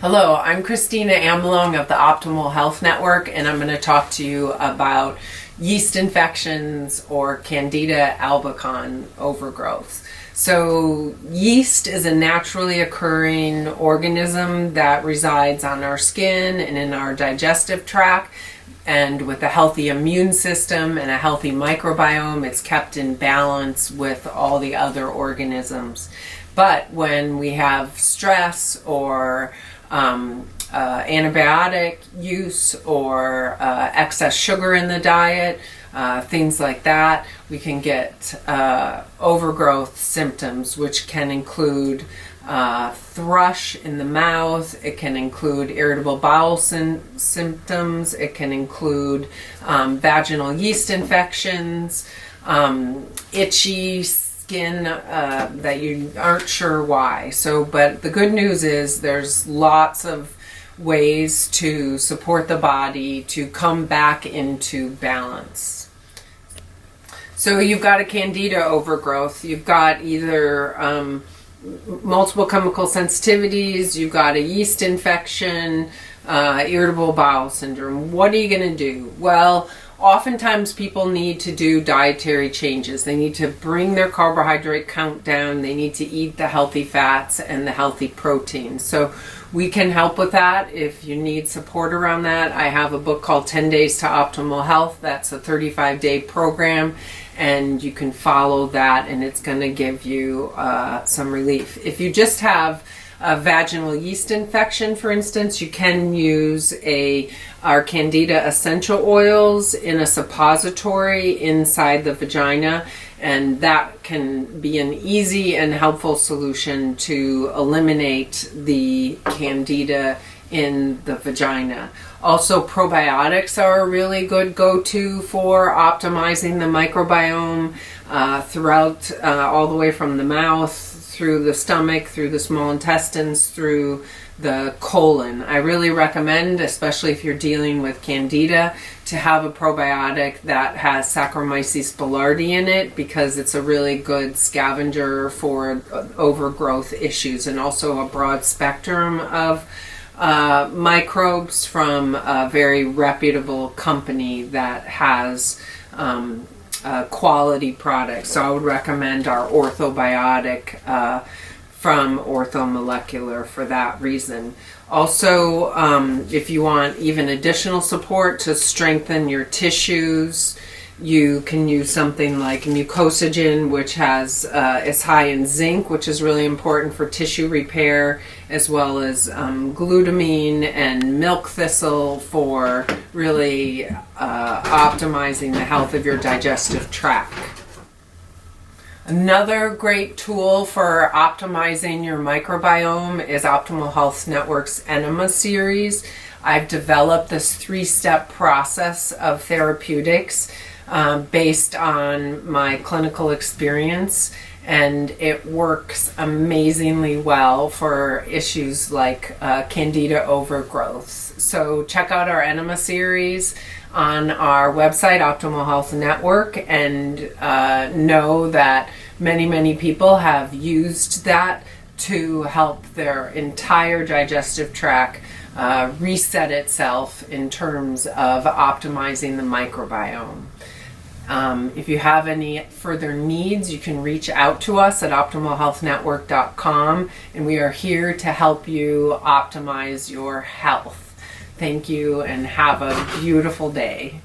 Hello, I'm Kristina Amelong of the Optimal Health Network, and I'm going to talk to you about yeast infections or Candida albicans overgrowth. So yeast is a naturally occurring organism that resides on our skin and in our digestive tract. And with a healthy immune system and a healthy microbiome, it's kept in balance with all the other organisms. But when we have stress or antibiotic use or excess sugar in the diet, things like that, we can get overgrowth symptoms, which can include thrush in the mouth. It can include irritable bowel symptoms. It can include vaginal yeast infections, itchy skin that you aren't sure why. But the good news is there's lots of ways to support the body to come back into balance. So you've got a Candida overgrowth. You've got either multiple chemical sensitivities, you've got a yeast infection, irritable bowel syndrome. What are you going to do? Well, oftentimes people need to do dietary changes. They need to bring their carbohydrate count down. They need to eat the healthy fats and the healthy proteins. So we can help with that. If you need support around that, I have a book called 10 Days to Optimal Health. That's a 35-day program, and you can follow that, and it's going to give you some relief. If you just have a vaginal yeast infection, for instance, you can use our Candida essential oils in a suppository inside the vagina, and that can be an easy and helpful solution to eliminate the Candida in the vagina. Also, probiotics are a really good go-to for optimizing the microbiome throughout, all the way from the mouth, through the stomach, through the small intestines, through the colon. I really recommend, especially if you're dealing with Candida, to have a probiotic that has Saccharomyces boulardii in it, because it's a really good scavenger for overgrowth issues, and also a broad spectrum of microbes from a very reputable company that has quality products. So I would recommend our orthobiotic from Orthomolecular for that reason. Also, if you want even additional support to strengthen your tissues, you can use something like mucosagen, which is high in zinc, which is really important for tissue repair, as well as glutamine and milk thistle for really optimizing the health of your digestive tract. Another great tool for optimizing your microbiome is Optimal Health Network's Enema series. I've developed this 3-step process of therapeutics based on my clinical experience, and it works amazingly well for issues like Candida overgrowth. So check out our Enema series on our website, Optimal Health Network, and know that many people have used that to help their entire digestive tract reset itself in terms of optimizing the microbiome. If you have any further needs, you can reach out to us at optimalhealthnetwork.com, and we are here to help you optimize your health. Thank you, and have a beautiful day.